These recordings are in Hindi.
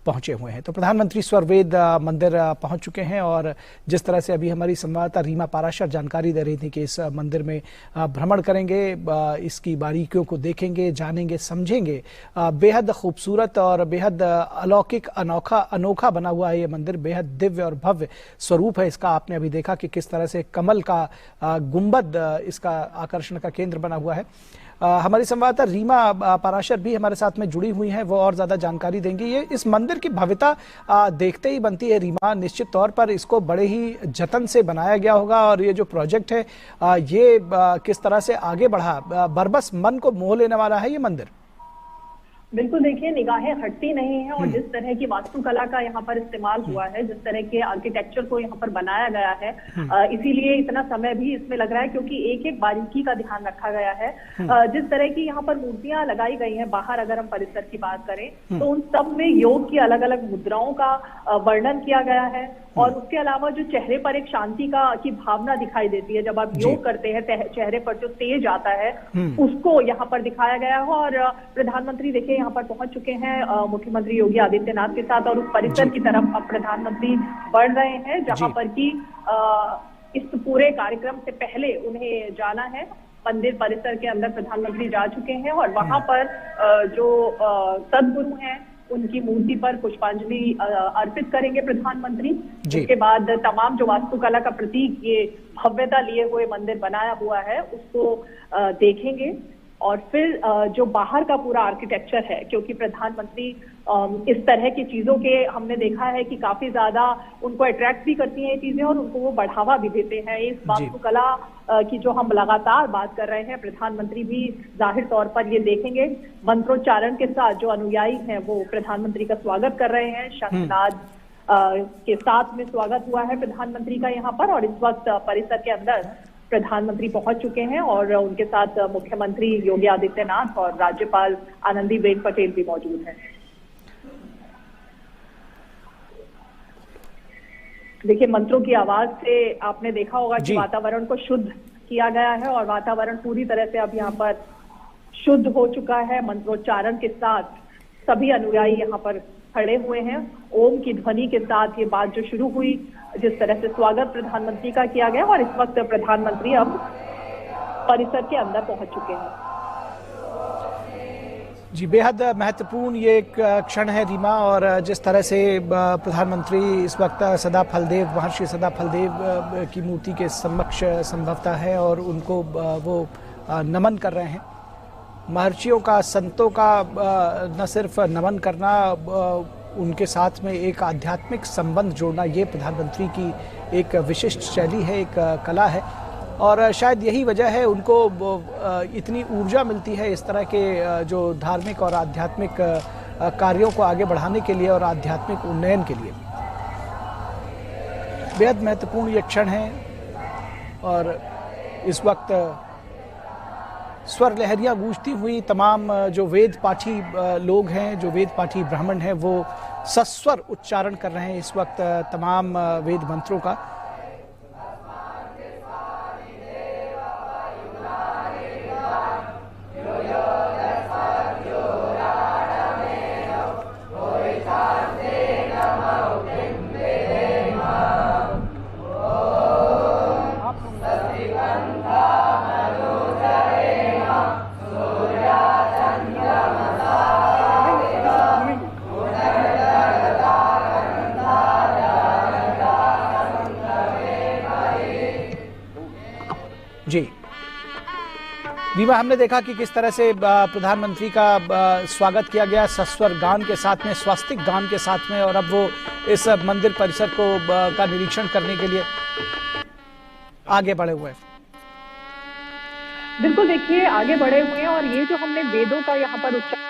पहुंचे हुए हैं। तो प्रधानमंत्री स्वरवेद मंदिर पहुंच चुके हैं और जिस तरह से अभी हमारी संवाददाता रीमा पाराशर जानकारी दे रही थी कि इस मंदिर में भ्रमण करेंगे, इसकी बारीकियों को देखेंगे, जानेंगे, समझेंगे। बेहद खूबसूरत और बेहद अलौकिक अनोखा बना हुआ है ये मंदिर, बेहद दिव्य और भव्य स्वरूप है इसका। आपने अभी देखा कि किस तरह से कमल का गुंबद इसका आकर्षण का केंद्र बना हुआ है। हमारी संवाददाता रीमा पाराशर भी हमारे साथ में जुड़ी हुई हैं, वो और ज्यादा जानकारी देंगी। ये इस मंदिर की भव्यता देखते ही बनती है रीमा। निश्चित तौर पर इसको बड़े ही जतन से बनाया गया होगा और ये जो प्रोजेक्ट है ये किस तरह से आगे बढ़ा, बरबस मन को मोह लेने वाला है ये मंदिर। बिल्कुल, देखिए निगाहें हटती नहीं है और जिस तरह की वास्तुकला का यहाँ पर इस्तेमाल हुआ है, जिस तरह के आर्किटेक्चर को यहाँ पर बनाया गया है, इसीलिए इतना समय भी इसमें लग रहा है क्योंकि एक एक बारीकी का ध्यान रखा गया है। जिस तरह की यहाँ पर मूर्तियां लगाई गई हैं बाहर, अगर हम परिसर की बात करें तो उन सब में योग की अलग अलग मुद्राओं का वर्णन किया गया है और उसके अलावा जो चेहरे पर एक शांति की भावना दिखाई देती है जब आप योग करते हैं, चेहरे पर जो तेज आता है उसको यहाँ पर दिखाया गया है। और प्रधानमंत्री देखिए यहाँ पर पहुंच चुके हैं मुख्यमंत्री योगी आदित्यनाथ के साथ और उस परिसर की तरफ अब प्रधानमंत्री बढ़ रहे हैं जहां पर कि इस पूरे कार्यक्रम से पहले उन्हें जाना है। मंदिर परिसर के अंदर प्रधानमंत्री जा चुके हैं और वहां पर जो सदगुरु हैं उनकी मूर्ति पर पुष्पांजलि अर्पित करेंगे प्रधानमंत्री। उसके बाद तमाम जो वास्तुकला का प्रतीक ये भव्यता लिए हुए मंदिर बनाया हुआ है उसको देखेंगे और फिर जो बाहर का पूरा आर्किटेक्चर है, क्योंकि प्रधानमंत्री इस तरह की चीजों के हमने देखा है कि काफी ज्यादा उनको अट्रैक्ट भी करती हैं ये चीजें और उनको वो बढ़ावा भी देते हैं। इस वास्तुकला की जो हम लगातार बात कर रहे हैं, प्रधानमंत्री भी जाहिर तौर पर ये देखेंगे। मंत्रोच्चारण के साथ जो अनुयायी हैं वो प्रधानमंत्री का स्वागत कर रहे हैं। शंखनाद के साथ में स्वागत हुआ है प्रधानमंत्री का यहाँ पर और इस वक्त परिसर के अंदर प्रधानमंत्री पहुंच चुके हैं और उनके साथ मुख्यमंत्री योगी आदित्यनाथ और राज्यपाल आनंदीबेन पटेल भी मौजूद हैं। देखिए मंत्रों की आवाज से आपने देखा होगा कि वातावरण को शुद्ध किया गया है और वातावरण पूरी तरह से अब यहाँ पर शुद्ध हो चुका है। मंत्रोच्चारण के साथ सभी अनुयायी यहाँ पर खड़े हुए हैं। ओम की ध्वनि के साथ ये बात जो शुरू हुई, जिस तरह से स्वागत प्रधानमंत्री का किया गया और इस वक्त प्रधानमंत्री अब परिसर के अंदर पहुंच चुके हैं। जी, बेहद महत्वपूर्ण ये एक क्षण है रीमा और जिस तरह से प्रधानमंत्री इस वक्त सदा फलदेव, महर्षि सदा फलदेव की मूर्ति के समक्ष संभवतः है और उनको वो नमन कर रहे हैं। महर्षियों का, संतों का न सिर्फ नमन करना, उनके साथ में एक आध्यात्मिक संबंध जोड़ना, ये प्रधानमंत्री की एक विशिष्ट शैली है, एक कला है और शायद यही वजह है उनको इतनी ऊर्जा मिलती है इस तरह के जो धार्मिक और आध्यात्मिक कार्यों को आगे बढ़ाने के लिए और आध्यात्मिक उन्नयन के लिए। बेहद महत्वपूर्ण ये क्षण है और इस वक्त स्वर लहरियां गूंजती हुई तमाम जो वेद पाठी लोग हैं, जो वेद पाठी ब्राह्मण हैं, वो सस्वर उच्चारण कर रहे हैं इस वक्त तमाम वेद मंत्रों का। जी रीमा, हमने देखा कि किस तरह से प्रधानमंत्री का स्वागत किया गया सस्वर गान के साथ में, स्वास्तिक गान के साथ में और अब वो इस मंदिर परिसर को का निरीक्षण करने के लिए आगे बढ़े हुए हैं। बिल्कुल, देखिए आगे बढ़े हुए हैं और ये जो हमने वेदों का यहाँ पर उच्चारण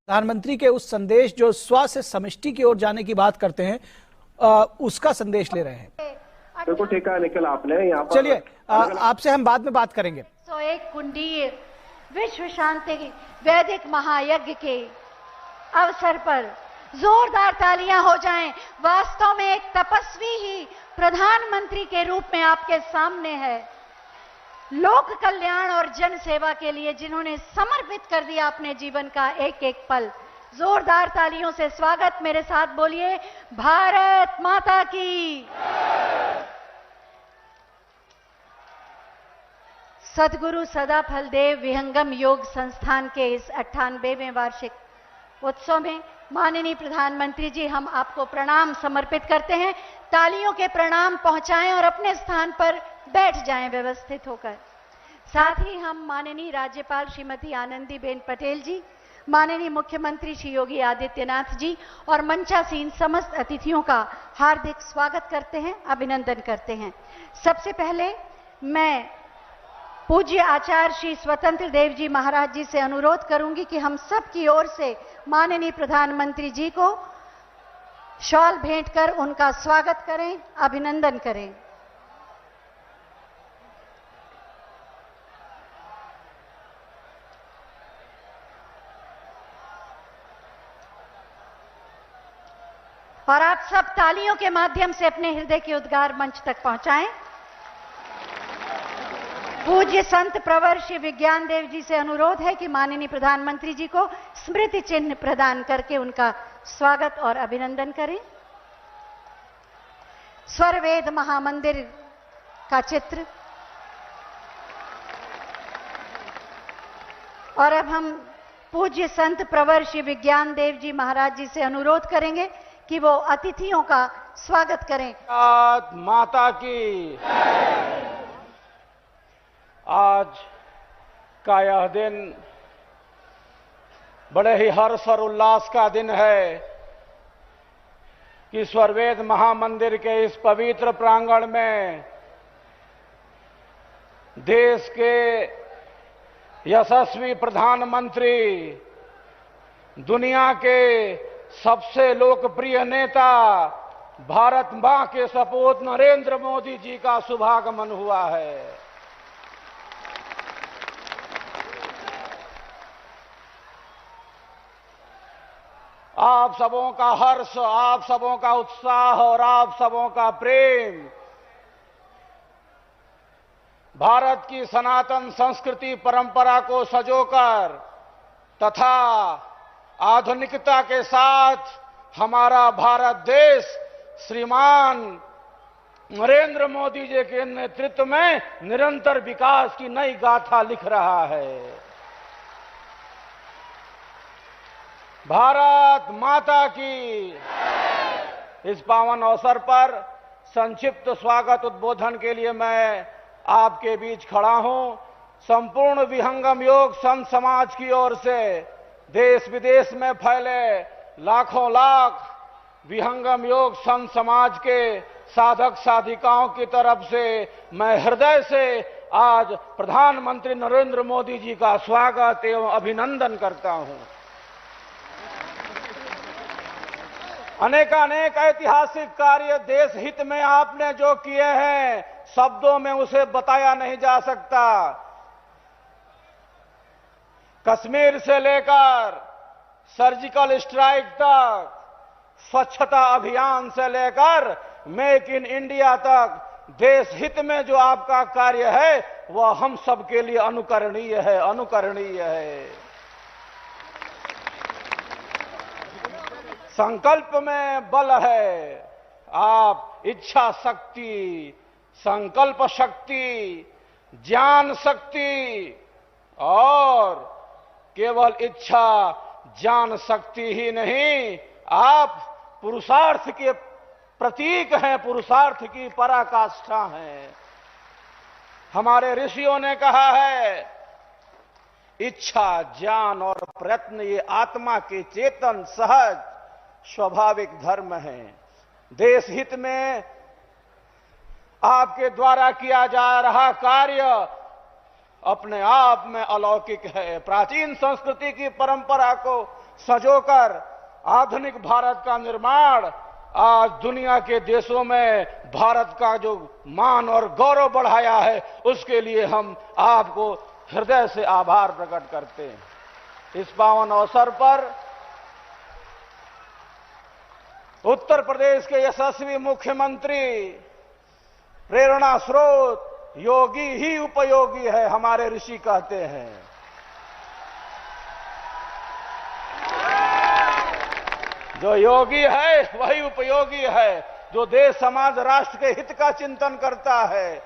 प्रधानमंत्री के उस संदेश जो स्व से समष्टि की ओर जाने की बात करते हैं, उसका संदेश ले रहे हैं। बिल्कुल ठीक है निखिल, आपने यहाँ पर चलिए आपसे हम बाद में बात करेंगे। 101 कुंडी विश्व शांति वैदिक महायज्ञ के अवसर पर जोरदार तालियां हो जाएं। वास्तव में एक तपस्वी ही प्रधानमंत्री के रूप में आपके सामने है। लोक कल्याण और जन सेवा के लिए जिन्होंने समर्पित कर दिया अपने जीवन का एक एक पल। जोरदार तालियों से स्वागत। मेरे साथ बोलिए, भारत माता की। सद्गुरु सदाफल देव विहंगम योग संस्थान के इस 98वें वार्षिक उत्सव में माननीय प्रधानमंत्री जी, हम आपको प्रणाम समर्पित करते हैं। तालियों के प्रणाम पहुंचाएं और अपने स्थान पर बैठ जाएं व्यवस्थित होकर। साथ ही हम माननीय राज्यपाल श्रीमती आनंदीबेन पटेल जी, माननीय मुख्यमंत्री श्री योगी आदित्यनाथ जी और मंचासीन समस्त अतिथियों का हार्दिक स्वागत करते हैं, अभिनंदन करते हैं। सबसे पहले मैं पूज्य आचार्य श्री स्वतंत्र देव जी महाराज जी से अनुरोध करूंगी कि हम सब की ओर से माननीय प्रधानमंत्री जी को शॉल भेंट कर उनका स्वागत करें, अभिनंदन करें। और आप सब तालियों के माध्यम से अपने हृदय के उद्गार मंच तक पहुंचाएं। पूज्य संत प्रवर श्री विज्ञान देव जी से अनुरोध है कि माननीय प्रधानमंत्री जी को स्मृति चिन्ह प्रदान करके उनका स्वागत और अभिनंदन करें। स्वरवेद महामंदिर का चित्र। और अब हम पूज्य संत प्रवर श्री विज्ञान देव जी महाराज जी से अनुरोध करेंगे कि वो अतिथियों का स्वागत करें। माता की। आज का यह दिन बड़े ही हर्ष और उल्लास का दिन है कि स्वरवेद महामंदिर के इस पवित्र प्रांगण में देश के यशस्वी प्रधानमंत्री, दुनिया के सबसे लोकप्रिय नेता, भारत मां के सपूत नरेंद्र मोदी जी का शुभागमन हुआ है। आप सबों का हर्ष, आप सबों का उत्साह और आप सबों का प्रेम भारत की सनातन संस्कृति परंपरा को सजोकर तथा आधुनिकता के साथ हमारा भारत देश श्रीमान नरेंद्र मोदी जी के नेतृत्व में निरंतर विकास की नई गाथा लिख रहा है। भारत माता की। इस पावन अवसर पर संक्षिप्त स्वागत उद्बोधन के लिए मैं आपके बीच खड़ा हूं। संपूर्ण विहंगम योग संत समाज की ओर से देश विदेश में फैले लाखों लाख विहंगम योग संत समाज के साधक साधिकाओं की तरफ से मैं हृदय से आज प्रधानमंत्री नरेंद्र मोदी जी का स्वागत एवं अभिनंदन करता हूं। अनेकानेक ऐतिहासिक कार्य देश हित में आपने जो किए हैं, शब्दों में उसे बताया नहीं जा सकता। कश्मीर से लेकर सर्जिकल स्ट्राइक तक, स्वच्छता अभियान से लेकर मेक इन इंडिया तक, देश हित में जो आपका कार्य है वह हम सबके लिए अनुकरणीय है, अनुकरणीय है। संकल्प में बल है। आप इच्छा शक्ति, संकल्प शक्ति, ज्ञान शक्ति और केवल इच्छा ज्ञान शक्ति ही नहीं, आप पुरुषार्थ के प्रतीक हैं, पुरुषार्थ की पराकाष्ठा हैं। हमारे ऋषियों ने कहा है, इच्छा, ज्ञान और प्रयत्न ये आत्मा के चेतन सहज स्वाभाविक धर्म है। देश हित में आपके द्वारा किया जा रहा कार्य अपने आप में अलौकिक है। प्राचीन संस्कृति की परंपरा को सजोकर आधुनिक भारत का निर्माण आज दुनिया के देशों में भारत का जो मान और गौरव बढ़ाया है, उसके लिए हम आपको हृदय से आभार प्रकट करते हैं। इस पावन अवसर पर उत्तर प्रदेश के यशस्वी मुख्यमंत्री, प्रेरणा स्रोत, योगी ही उपयोगी है, हमारे ऋषि कहते हैं। जो योगी है वही उपयोगी है, जो देश समाज राष्ट्र के हित का चिंतन करता है,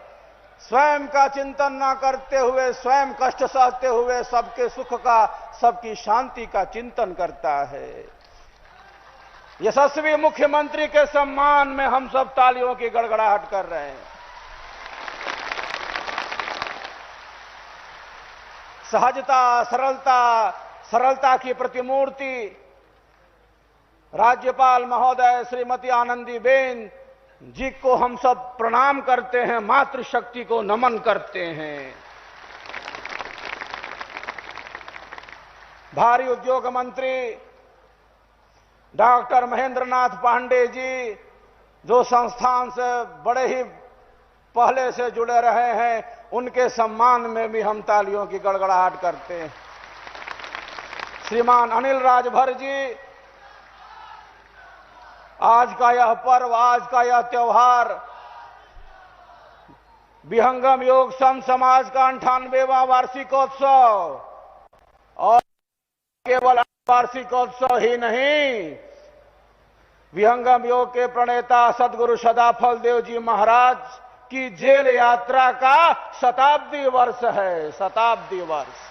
स्वयं का चिंतन न करते हुए, स्वयं कष्ट सहते हुए सबके सुख का, सबकी शांति का चिंतन करता है। यशस्वी मुख्यमंत्री के सम्मान में हम सब तालियों की गड़गड़ाहट कर रहे हैं। सहजता, सरलता की प्रतिमूर्ति राज्यपाल महोदय श्रीमती आनंदीबेन जी को हम सब प्रणाम करते हैं, मातृशक्ति को नमन करते हैं। भारी उद्योग मंत्री डॉक्टर महेंद्र नाथ पांडे जी, जो संस्थान से बड़े ही पहले से जुड़े रहे हैं, उनके सम्मान में भी हम तालियों की गड़गड़ाहट करते हैं। श्रीमान अनिल राजभर जी, आज का यह पर्व, आज का यह त्योहार विहंगम योग संत समाज का 98वां वार्षिकोत्सव, और केवल वार्षिकोत्सव ही नहीं, विहंगम योग के प्रणेता सदगुरु सदाफल देव जी महाराज की जेल यात्रा का शताब्दी वर्ष है। शताब्दी वर्ष।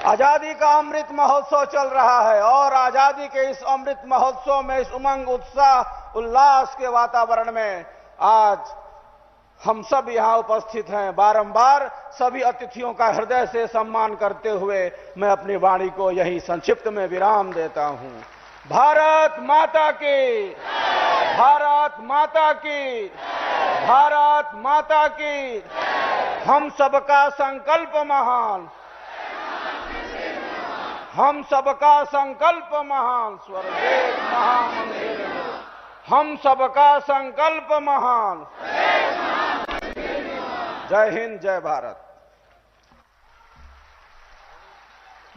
आजादी का अमृत महोत्सव चल रहा है, और आजादी के इस अमृत महोत्सव में, इस उमंग, उत्साह, उल्लास के वातावरण में आज हम सब यहां उपस्थित हैं। बारंबार सभी अतिथियों का हृदय से सम्मान करते हुए मैं अपनी वाणी को यही संक्षिप्त में विराम देता हूं। भारत माता की, भारत माता की, भारत माता की। हम सबका संकल्प महान, हम सबका संकल्प महान। स्वर्गेश महामंदिर, हम सबका संकल्प महान। जय हिंद, जय भारत।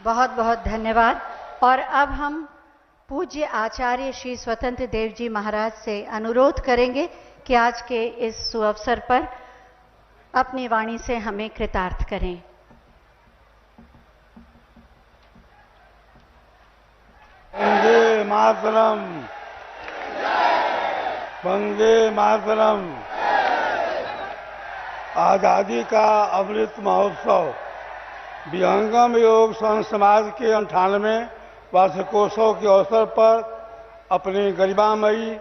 बहुत बहुत धन्यवाद। और अब हम पूज्य आचार्य श्री स्वतंत्र देव जी महाराज से अनुरोध करेंगे कि आज के इस सुअवसर पर अपनी वाणी से हमें कृतार्थ करें। वंदे मातरम, वंदे मातरम। आजादी का अमृत महोत्सव विहंगम योग संत समाज के 98वें वार्षिकोत्सव के अवसर पर अपनी गरिमामयी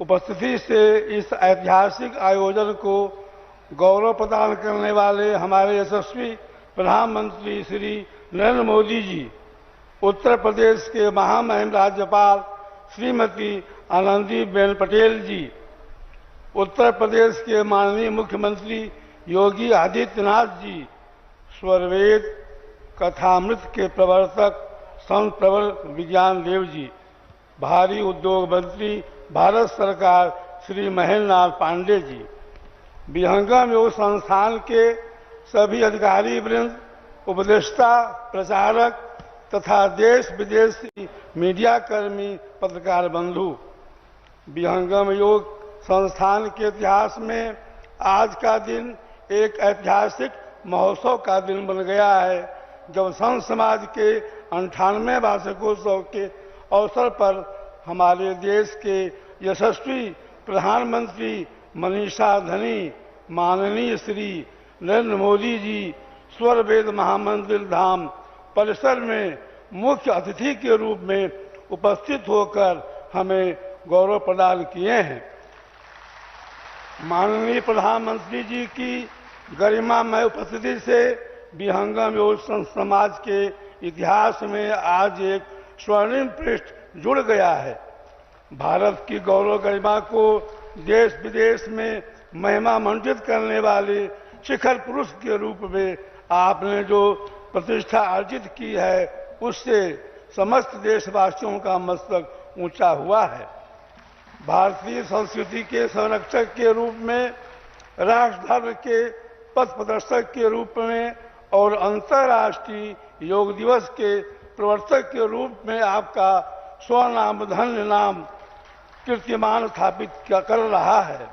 उपस्थिति से इस ऐतिहासिक आयोजन को गौरव प्रदान करने वाले हमारे यशस्वी प्रधानमंत्री श्री नरेंद्र मोदी जी, उत्तर प्रदेश के महामहिम राज्यपाल श्रीमती आनंदीबेन पटेल जी, उत्तर प्रदेश के माननीय मुख्यमंत्री योगी आदित्यनाथ जी, स्वरवेद कथामृत के प्रवर्तक संत प्रवर विज्ञान देव जी, भारी उद्योग मंत्री भारत सरकार श्री महेंद्र नाथ पांडे जी, विहंगम योग संस्थान के सभी अधिकारी वृंद, उपदेष्टा, प्रचारक तथा देश विदेश मीडिया कर्मी, पत्रकार बंधु। विहंगम योग संस्थान के इतिहास में आज का दिन एक ऐतिहासिक महोत्सव का दिन बन गया है, जब संत समाज के 98वें वार्षिकोत्सव के अवसर पर हमारे देश के यशस्वी प्रधानमंत्री मनीषा धनी माननीय श्री नरेंद्र मोदी जी स्वर वेद महामंदिर धाम परिसर में मुख्य अतिथि के रूप में उपस्थित होकर हमें गौरव प्रदान किए हैं। माननीय प्रधानमंत्री जी की गरिमामय उपस्थिति से विहंगम योग समाज के इतिहास में आज एक स्वर्णिम पृष्ठ जुड़ गया है। भारत की गौरव गरिमा को देश विदेश में महिमा मंडित करने वाले शिखर पुरुष के रूप में आपने जो प्रतिष्ठा अर्जित की है, उससे समस्त देशवासियों का मस्तक ऊंचा हुआ है। भारतीय संस्कृति के संरक्षक के रूप में, राष्ट्र धर्म के पथ प्रदर्शक के रूप में और अंतर्राष्ट्रीय योग दिवस के प्रवर्तक के रूप में आपका स्वनाम धन्य नाम कीर्तिमान स्थापित कर रहा है।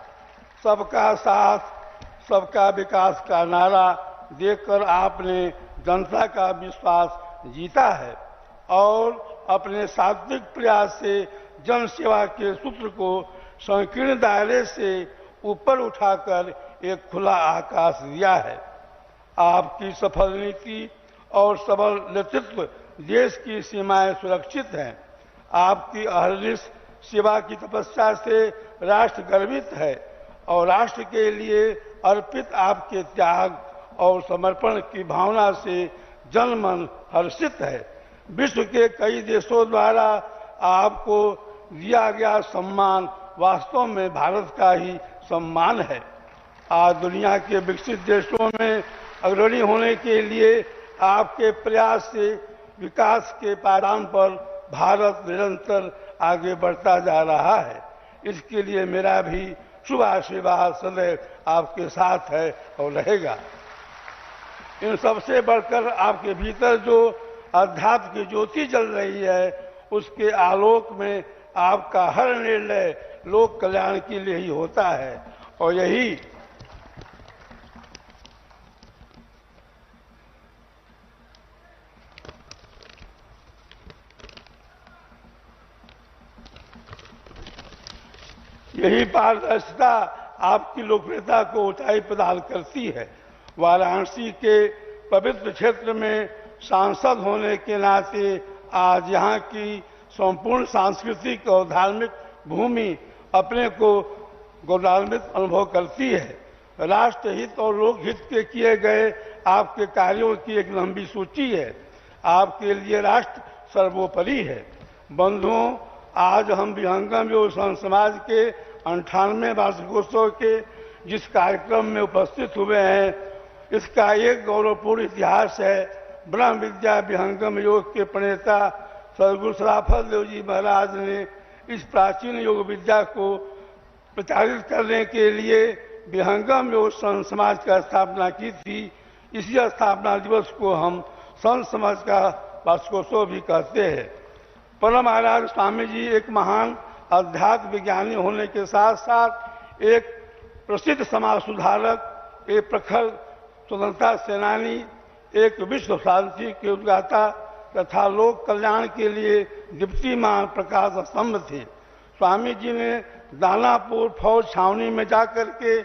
सबका साथ सबका विकास का नारा देकर आपने जनता का विश्वास जीता है और अपने सात्विक प्रयास से जन सेवा के सूत्र को संकीर्ण दायरे से ऊपर उठाकर एक खुला आकाश दिया है। आपकी सफल नीति और सबल नेतृत्व देश की सीमाएं सुरक्षित हैं। आपकी अहर्निश सेवा की तपस्या से राष्ट्र गर्वित है और राष्ट्र के लिए अर्पित आपके त्याग और समर्पण की भावना से जनमन हर्षित है। विश्व के कई देशों द्वारा आपको दिया गया सम्मान वास्तव में भारत का ही सम्मान है। आज दुनिया के विकसित देशों में अग्रणी होने के लिए आपके प्रयास से विकास के पायदान पर भारत निरंतर आगे बढ़ता जा रहा है। इसके लिए मेरा भी शुभ आशीर्वाद सदैव आपके साथ है और रहेगा। इन सबसे बढ़कर आपके भीतर जो अध्यात्म की ज्योति जल रही है, उसके आलोक में आपका हर निर्णय लोक कल्याण के लिए ही होता है और यही पारदर्शिता आपकी लोकप्रियता को ऊंचाई प्रदान करती है। वाराणसी के पवित्र क्षेत्र में सांसद होने के नाते आज यहाँ की संपूर्ण सांस्कृतिक और धार्मिक भूमि अपने को गौरवान्वित अनुभव करती है। राष्ट्रहित और लोकहित के किए गए आपके कार्यों की एक लंबी सूची है। आपके लिए राष्ट्र सर्वोपरि है। बंधुओं, आज हम विहंगम योग संघ समाज के 98वें वार्षिकोत्सव के जिस कार्यक्रम में उपस्थित हुए हैं, इसका एक गौरवपूर्ण इतिहास है। ब्रह्म विद्या विहंगम योग के प्रणेता सदगुरु सराफत देव जी महाराज ने इस प्राचीन योग विद्या को प्रचारित करने के लिए विहंगम योग संघ समाज का स्थापना की थी। इसी स्थापना दिवस को हम संघ समाज का वार्षिकोत्सव भी कहते हैं। परम महाराज स्वामी जी एक महान अध्यात्म विज्ञानी होने के साथ साथ एक प्रसिद्ध समाज सुधारक, एक प्रखर स्वतंत्रता सेनानी, एक विश्व शांति के उद्गाता तथा लोक कल्याण के लिए दीप्तिमान प्रकाश स्तंभ थे। स्वामी जी ने दानापुर फौज छावनी में जाकर के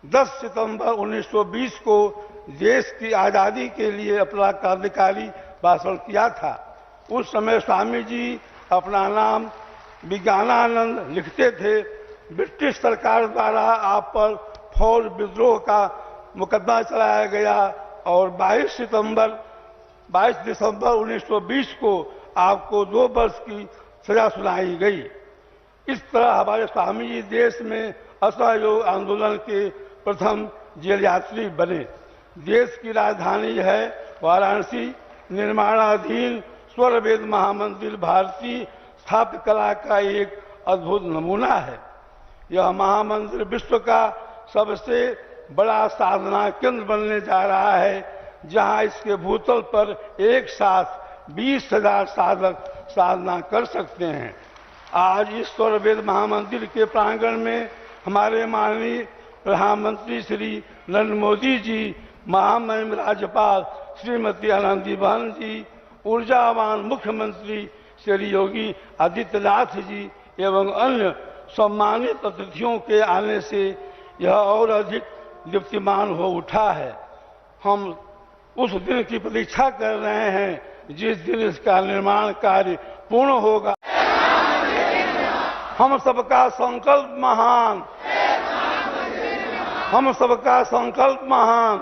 10 सितंबर 1920 को देश की आज़ादी के लिए अपना क्रांतिकारी भाषण किया था। उस समय स्वामी जी अपना नाम विज्ञानानंद लिखते थे। ब्रिटिश सरकार द्वारा आप पर फौज विद्रोह का मुकदमा चलाया गया और 22 दिसंबर 1920 को आपको 2 वर्ष की सजा सुनाई गई। इस तरह हमारे स्वामी जी देश में असहयोग आंदोलन के प्रथम जेल यात्री बने। देश की राजधानी है वाराणसी। निर्माणाधीन स्वर वेद महामंदिर भारतीय स्थापत्य कला का एक अद्भुत नमूना है। यह महामंदिर विश्व का सबसे बड़ा साधना केंद्र बनने जा रहा है, जहां इसके भूतल पर एक साथ 20,000 साधक साधना कर सकते हैं। आज इस स्वर वेद महामंदिर के प्रांगण में हमारे माननीय प्रधानमंत्री श्री नरेंद्र मोदी जी, महामहिम राज्यपाल श्रीमती आनंदीबेन जी, ऊर्जावान मुख्यमंत्री श्री योगी आदित्यनाथ जी एवं अन्य सम्मानित अतिथियों के आने से यह और अधिक दीप्तिमान हो उठा है। हम उस दिन की प्रतीक्षा कर रहे हैं जिस दिन इसका निर्माण कार्य पूर्ण होगा। हम सबका संकल्प महान, हम सबका संकल्प महान।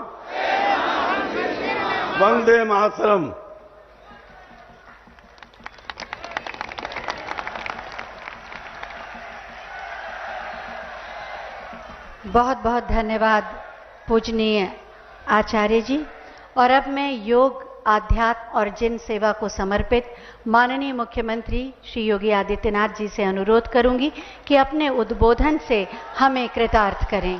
वंदे मातरम। बहुत बहुत धन्यवाद पूजनीय आचार्य जी। और अब मैं योग, आध्यात्म और जिन सेवा को समर्पित माननीय मुख्यमंत्री श्री योगी आदित्यनाथ जी से अनुरोध करूंगी कि अपने उद्बोधन से हमें कृतार्थ करें।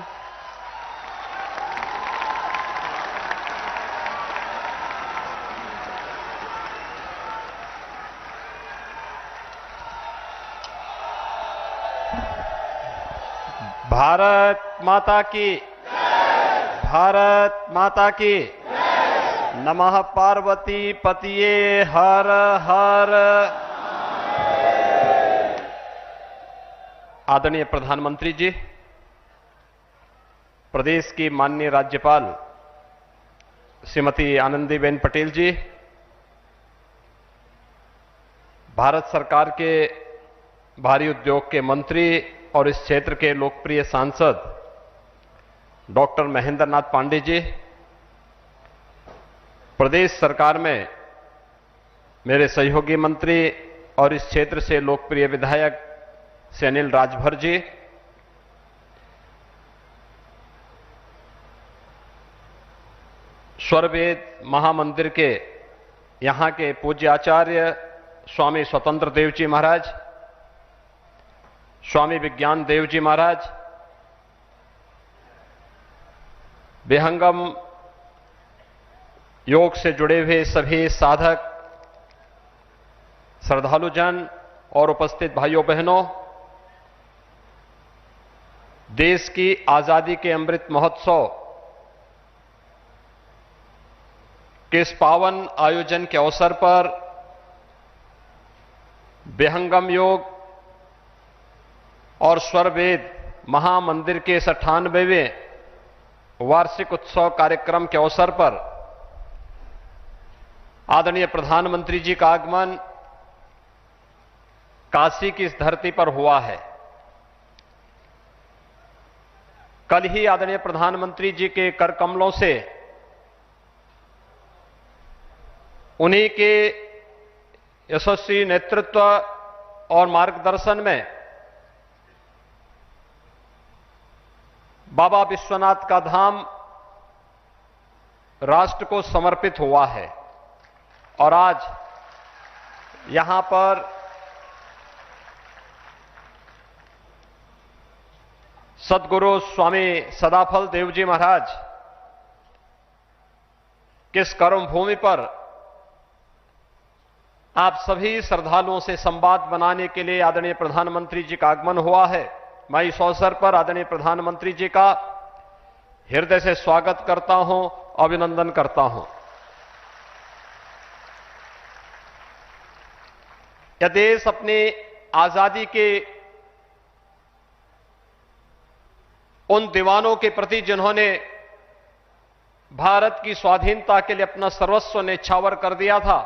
भारत माता की, भारत माता की। नमः पार्वती पतिये हर हर। आदरणीय प्रधानमंत्री जी, प्रदेश की माननीय राज्यपाल श्रीमती आनंदीबेन पटेल जी, भारत सरकार के भारी उद्योग के मंत्री और इस क्षेत्र के लोकप्रिय सांसद डॉक्टर महेंद्र नाथ पांडे जी, प्रदेश सरकार में मेरे सहयोगी मंत्री और इस क्षेत्र से लोकप्रिय विधायक श्री अनिल राजभर जी, स्वरवेद महामंदिर के यहाँ के पूज्य आचार्य स्वामी स्वतंत्र देव जी महाराज, स्वामी विज्ञान देव जी महाराज, विहंगम योग से जुड़े हुए सभी साधक, श्रद्धालुजन और उपस्थित भाइयों बहनों, देश की आजादी के अमृत महोत्सव के इस पावन आयोजन के अवसर पर विहंगम योग और स्वरवेद महामंदिर के 98वें वार्षिक उत्सव कार्यक्रम के अवसर पर आदरणीय प्रधानमंत्री जी का आगमन काशी की इस धरती पर हुआ है। कल ही आदरणीय प्रधानमंत्री जी के कर कमलों से उन्हीं के यशस्वी नेतृत्व और मार्गदर्शन में बाबा विश्वनाथ का धाम राष्ट्र को समर्पित हुआ है और आज यहां पर सद्गुरु स्वामी सदाफल देव जी महाराज किस कर्म भूमि पर आप सभी श्रद्धालुओं से संवाद बनाने के लिए आदरणीय प्रधानमंत्री जी का आगमन हुआ है। मैं इस अवसर पर आदरणीय प्रधानमंत्री जी का हृदय से स्वागत करता हूं, अभिनंदन करता हूं। यह देश अपनी आजादी के उन दीवानों के प्रति जिन्होंने भारत की स्वाधीनता के लिए अपना सर्वस्व न्यौछावर कर दिया था,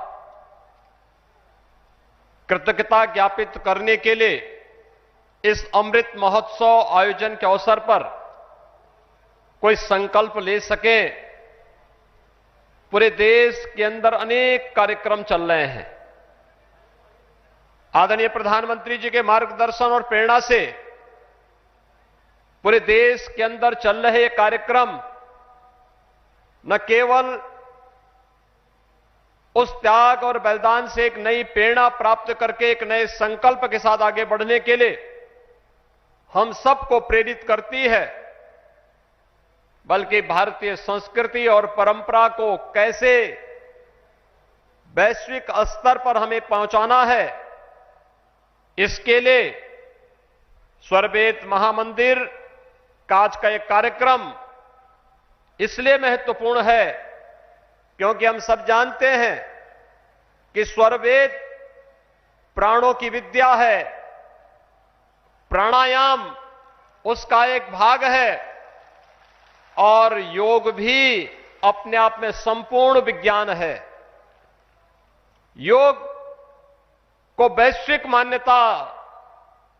कृतज्ञता ज्ञापित करने के लिए इस अमृत महोत्सव आयोजन के अवसर पर कोई संकल्प ले सके। पूरे देश के अंदर अनेक कार्यक्रम चल रहे हैं। आदरणीय प्रधानमंत्री जी के मार्गदर्शन और प्रेरणा से पूरे देश के अंदर चल रहे कार्यक्रम न केवल उस त्याग और बलिदान से एक नई प्रेरणा प्राप्त करके एक नए संकल्प के साथ आगे बढ़ने के लिए हम सबको प्रेरित करती है, बल्कि भारतीय संस्कृति और परंपरा को कैसे वैश्विक स्तर पर हमें पहुंचाना है, इसके लिए स्वरवेद महामंदिर का आज का एक कार्यक्रम इसलिए महत्वपूर्ण है क्योंकि हम सब जानते हैं कि स्वरवेद प्राणों की विद्या है, प्राणायाम उसका एक भाग है और योग भी अपने आप में संपूर्ण विज्ञान है। योग को वैश्विक मान्यता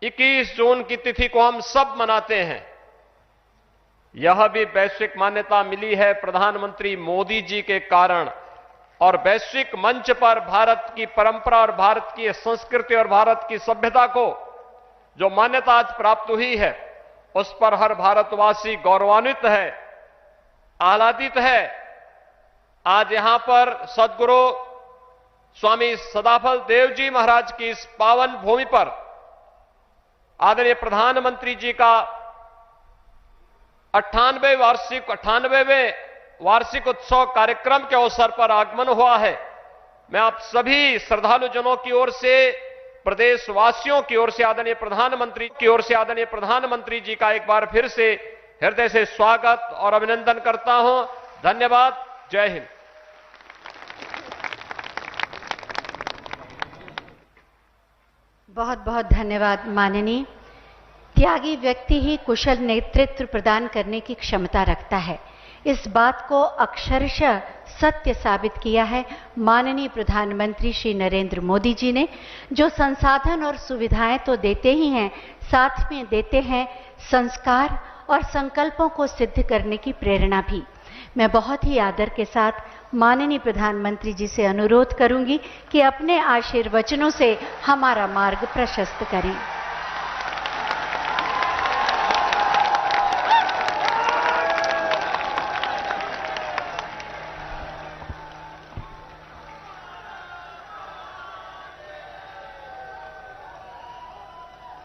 21 जून की तिथि को हम सब मनाते हैं। यह भी वैश्विक मान्यता मिली है प्रधानमंत्री मोदी जी के कारण और वैश्विक मंच पर भारत की परंपरा और भारत की संस्कृति और भारत की सभ्यता को जो मान्यता आज प्राप्त हुई है उस पर हर भारतवासी गौरवान्वित है, आह्लादित है आज यहां पर सदगुरु स्वामी सदाफल देव जी महाराज की इस पावन भूमि पर आदरणीय प्रधानमंत्री जी का 98वें वार्षिक उत्सव कार्यक्रम के अवसर पर आगमन हुआ है। मैं आप सभी श्रद्धालुजनों की ओर से, प्रदेशवासियों की ओर से आदरणीय प्रधानमंत्री जी का एक बार फिर से हृदय से स्वागत और अभिनंदन करता हूं। धन्यवाद। जय हिंद। बहुत बहुत धन्यवाद माननीय। त्यागी व्यक्ति ही कुशल नेतृत्व प्रदान करने की क्षमता रखता है। इस बात को अक्षरशः सत्य साबित किया है माननीय प्रधानमंत्री श्री नरेंद्र मोदी जी ने, जो संसाधन और सुविधाएं तो देते ही हैं, साथ में देते हैं संस्कार और संकल्पों को सिद्ध करने की प्रेरणा भी। मैं बहुत ही आदर के साथ माननीय प्रधानमंत्री जी से अनुरोध करूंगी कि अपने आशीर्वचनों से हमारा मार्ग प्रशस्त करें।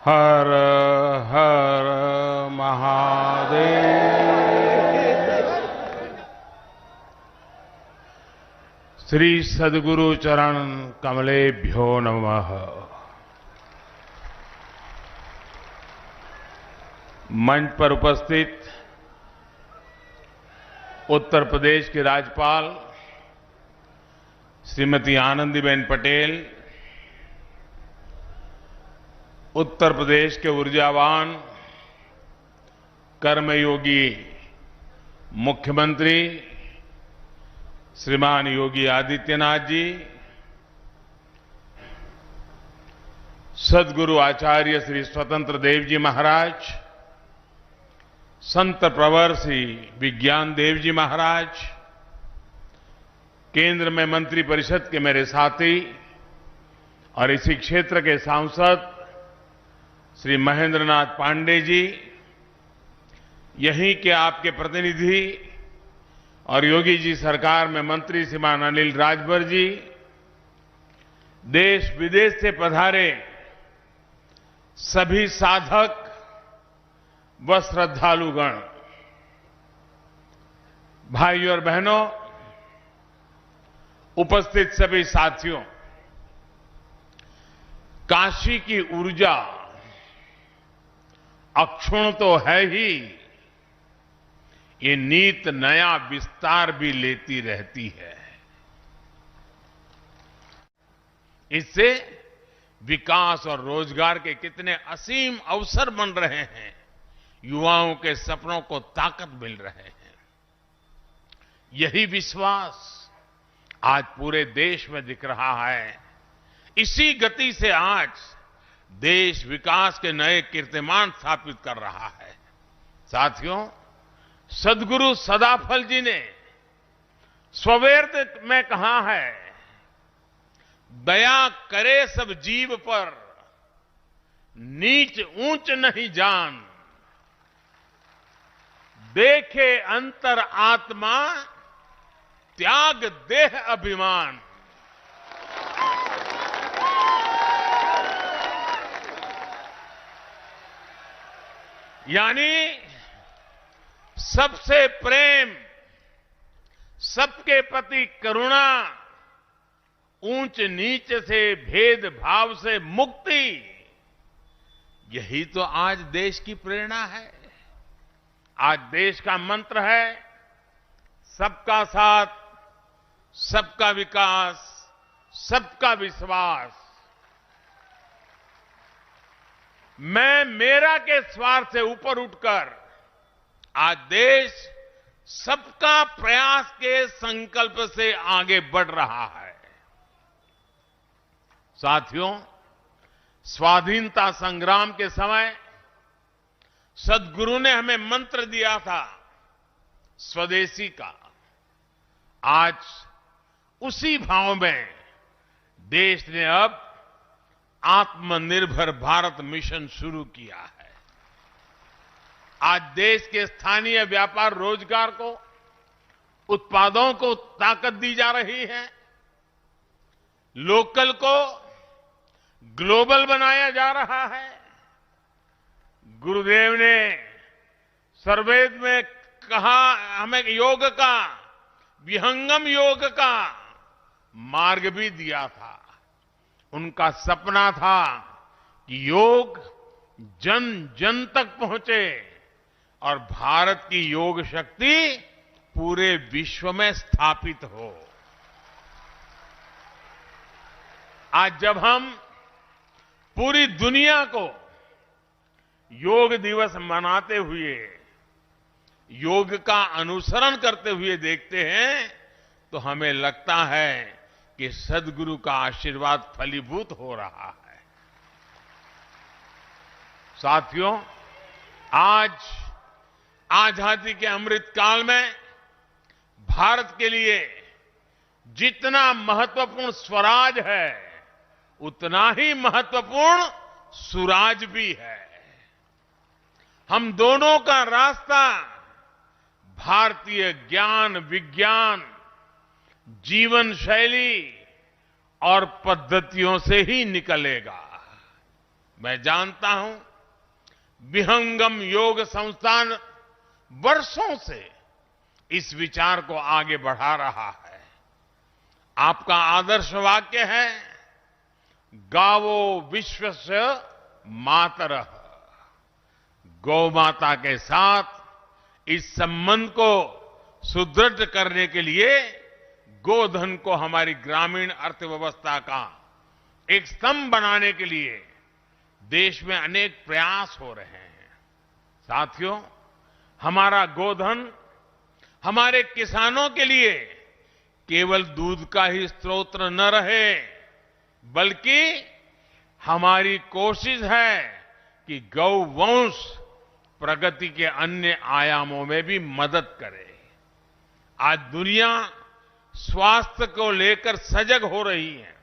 हर हर महादेव। श्री सद्गुरु चरण कमलेभ्यो नमः। मंच पर उपस्थित उत्तर प्रदेश की राज्यपाल श्रीमती आनंदीबेन पटेल, उत्तर प्रदेश के ऊर्जावान कर्मयोगी मुख्यमंत्री श्रीमान योगी आदित्यनाथ जी, सद्गुरु आचार्य श्री स्वतंत्र देव जी महाराज, संत प्रवर श्री विज्ञान देव जी महाराज, केंद्र में मंत्री परिषद के मेरे साथी और इसी क्षेत्र के सांसद श्री महेंद्रनाथ पांडे जी, यहीं के आपके प्रतिनिधि और योगी जी सरकार में मंत्री श्रीमान अनिल राजभर जी, देश विदेश से पधारे सभी साधक व श्रद्धालुगण, भाइयों और बहनों, उपस्थित सभी साथियों, काशी की ऊर्जा अक्षुण तो है ही, ये नीत नया विस्तार भी लेती रहती है। इससे विकास और रोजगार के कितने असीम अवसर बन रहे हैं, युवाओं के सपनों को ताकत मिल रहे हैं। यही विश्वास आज पूरे देश में दिख रहा है। इसी गति से आज देश विकास के नए कीर्तिमान स्थापित कर रहा है। साथियों, सद्गुरु सदाफल जी ने स्ववेद में कहा है, दया करे सब जीव पर, नीच ऊंच नहीं जान, देखे अंतर आत्मा, त्याग देह अभिमान। यानी सबसे प्रेम, सबके प्रति करुणा, ऊंच नीच से भेदभाव से मुक्ति, यही तो आज देश की प्रेरणा है। आज देश का मंत्र है सबका साथ, सबका विकास, सबका विश्वास। मैं मेरा के स्वार्थ से ऊपर उठकर आज देश सबका प्रयास के संकल्प से आगे बढ़ रहा है। साथियों, स्वाधीनता संग्राम के समय सद्गुरु ने हमें मंत्र दिया था स्वदेशी का। आज उसी भाव में देश ने अब आत्मनिर्भर भारत मिशन शुरू किया है। आज देश के स्थानीय व्यापार रोजगार को उत्पादों को ताकत दी जा रही है, लोकल को ग्लोबल बनाया जा रहा है। गुरुदेव ने सर्ववेद में कहा, हमें योग का, विहंगम योग का मार्ग भी दिया था। उनका सपना था कि योग जन जन तक पहुंचे और भारत की योग शक्ति पूरे विश्व में स्थापित हो। आज जब हम पूरी दुनिया को योग दिवस मनाते हुए, योग का अनुसरण करते हुए देखते हैं, तो हमें लगता है कि सद्गुरु का आशीर्वाद फलीभूत हो रहा है। साथियों, आज आजादी के अमृत काल में भारत के लिए जितना महत्वपूर्ण स्वराज है, उतना ही महत्वपूर्ण सुराज भी है। हम दोनों का रास्ता भारतीय ज्ञान, विज्ञान, जीवन शैली और पद्धतियों से ही निकलेगा। मैं जानता हूं, विहंगम योग संस्थान वर्षों से इस विचार को आगे बढ़ा रहा है। आपका आदर्श वाक्य है, गावो विश्वस्य मातरः। गौ माता के साथ इस संबंध को सुदृढ़ करने के लिए गोधन को हमारी ग्रामीण अर्थव्यवस्था का एक स्तंभ बनाने के लिए देश में अनेक प्रयास हो रहे हैं। साथियों, हमारा गोधन हमारे किसानों के लिए केवल दूध का ही स्रोत न रहे, बल्कि हमारी कोशिश है कि गौवंश प्रगति के अन्य आयामों में भी मदद करे। आज दुनिया स्वास्थ्य को लेकर सजग हो रही है।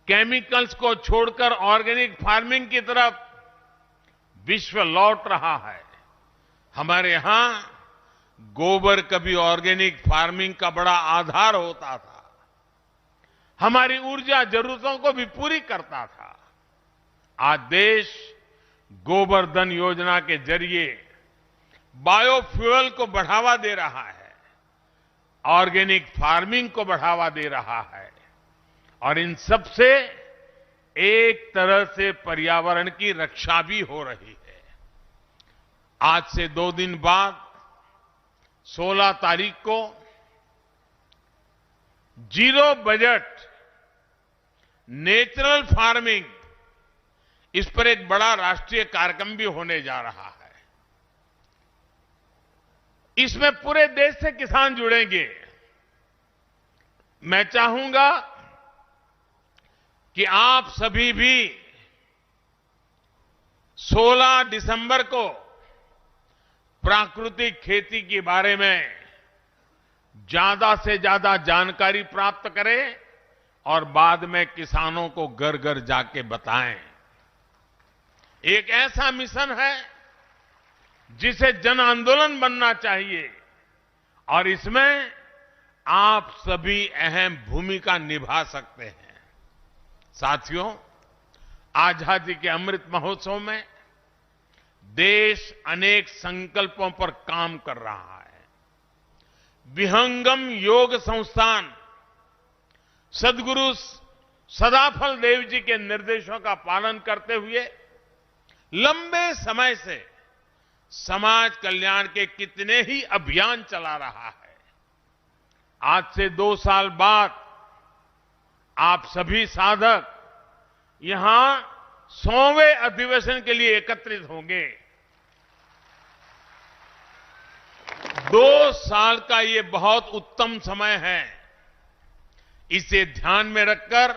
केमिकल्स को छोड़कर ऑर्गेनिक फार्मिंग की तरफ विश्व लौट रहा है। हमारे यहां गोबर कभी ऑर्गेनिक फार्मिंग का बड़ा आधार होता था, हमारी ऊर्जा जरूरतों को भी पूरी करता था। आज देश गोबर्धन योजना के जरिए बायोफ्यूल को बढ़ावा दे रहा है, ऑर्गेनिक फार्मिंग को बढ़ावा दे रहा है, और इन सब से एक तरह से पर्यावरण की रक्षा भी हो रही है। आज से 2 दिन बाद 16 तारीख को जीरो बजट नेचुरल फार्मिंग, इस पर एक बड़ा राष्ट्रीय कार्यक्रम भी होने जा रहा है। इसमें पूरे देश से किसान जुड़ेंगे। मैं चाहूंगा कि आप सभी भी 16 दिसंबर को प्राकृतिक खेती के बारे में ज्यादा से ज्यादा जानकारी प्राप्त करें और बाद में किसानों को घर घर जाके बताएं। एक ऐसा मिशन है जिसे जन आंदोलन बनना चाहिए, और इसमें आप सभी अहम भूमिका निभा सकते हैं। साथियों, आजादी के अमृत महोत्सव में देश अनेक संकल्पों पर काम कर रहा है। विहंगम योग संस्थान सद्गुरु सदाफल देव जी के निर्देशों का पालन करते हुए लंबे समय से समाज कल्याण के कितने ही अभियान चला रहा है। आज से 2 साल बाद आप सभी साधक यहां 100वें अधिवेशन के लिए एकत्रित होंगे। 2 साल का ये बहुत उत्तम समय है। इसे ध्यान में रखकर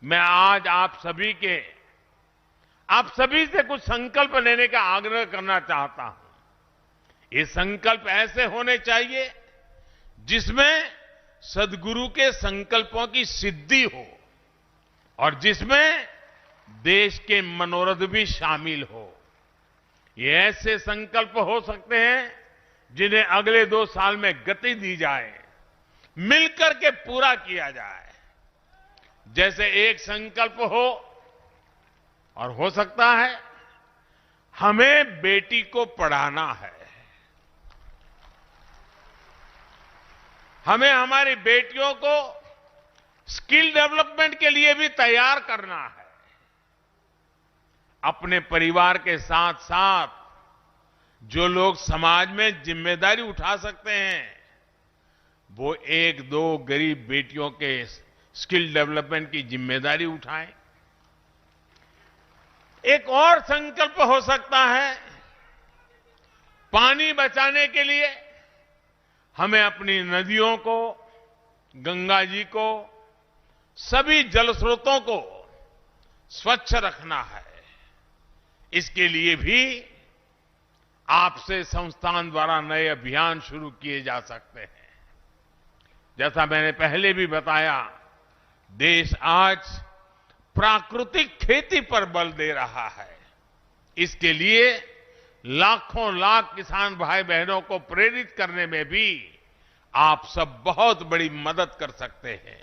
मैं आज आप सभी से कुछ संकल्प लेने का आग्रह करना चाहता हूं। ये संकल्प ऐसे होने चाहिए जिसमें सद्गुरु के संकल्पों की सिद्धि हो और जिसमें देश के मनोरथ भी शामिल हो। ये ऐसे संकल्प हो सकते हैं जिन्हें अगले 2 साल में गति दी जाए, मिलकर के पूरा किया जाए। जैसे एक संकल्प हो, और हो सकता है हमें बेटी को पढ़ाना है, हमें हमारी बेटियों को स्किल डेवलपमेंट के लिए भी तैयार करना है। अपने परिवार के साथ साथ जो लोग समाज में जिम्मेदारी उठा सकते हैं, वो 1-2 गरीब बेटियों के स्किल डेवलपमेंट की जिम्मेदारी उठाएं। एक और संकल्प हो सकता है, पानी बचाने के लिए हमें अपनी नदियों को, गंगा जी को, सभी जल स्रोतों को स्वच्छ रखना है। इसके लिए भी आपसे संस्थान द्वारा नए अभियान शुरू किए जा सकते हैं। जैसा मैंने पहले भी बताया, देश आज प्राकृतिक खेती पर बल दे रहा है। इसके लिए लाखों लाख किसान भाई बहनों को प्रेरित करने में भी आप सब बहुत बड़ी मदद कर सकते हैं।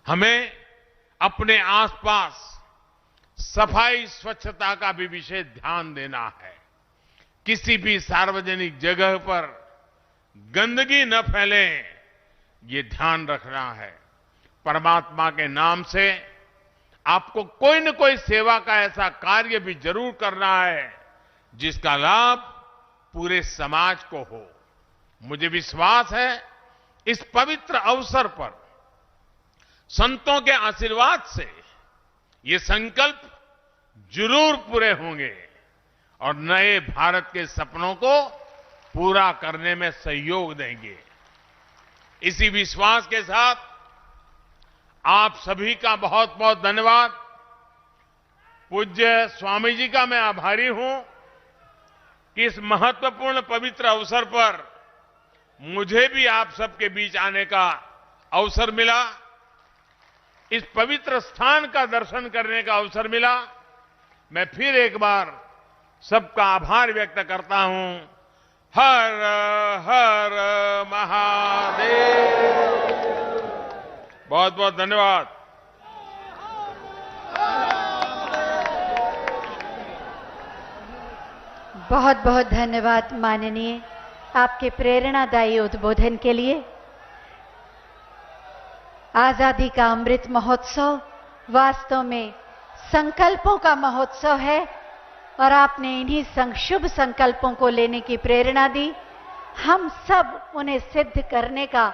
हमें अपने आसपास सफाई स्वच्छता का भी विशेष ध्यान देना है। किसी भी सार्वजनिक जगह पर गंदगी न फैले, ये ध्यान रखना है। परमात्मा के नाम से आपको कोई न कोई सेवा का ऐसा कार्य भी जरूर करना है जिसका लाभ पूरे समाज को हो। मुझे विश्वास है इस पवित्र अवसर पर संतों के आशीर्वाद से ये संकल्प जरूर पूरे होंगे और नए भारत के सपनों को पूरा करने में सहयोग देंगे। इसी विश्वास के साथ आप सभी का बहुत बहुत धन्यवाद। पूज्य स्वामी जी का मैं आभारी हूं कि इस महत्वपूर्ण पवित्र अवसर पर मुझे भी आप सबके बीच आने का अवसर मिला, इस पवित्र स्थान का दर्शन करने का अवसर मिला। मैं फिर एक बार सबका आभार व्यक्त करता हूं। हर हर महादेव। बहुत बहुत धन्यवाद। बहुत बहुत धन्यवाद माननीय, आपके प्रेरणादायी उद्बोधन के लिए। आजादी का अमृत महोत्सव वास्तव में संकल्पों का महोत्सव है और आपने इन्हीं शुभ संकल्पों को लेने की प्रेरणा दी। हम सब उन्हें सिद्ध करने का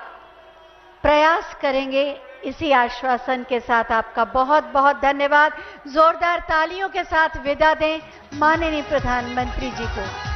प्रयास करेंगे। इसी आश्वासन के साथ आपका बहुत बहुत धन्यवाद। जोरदार तालियों के साथ विदा दें माननीय प्रधानमंत्री जी को।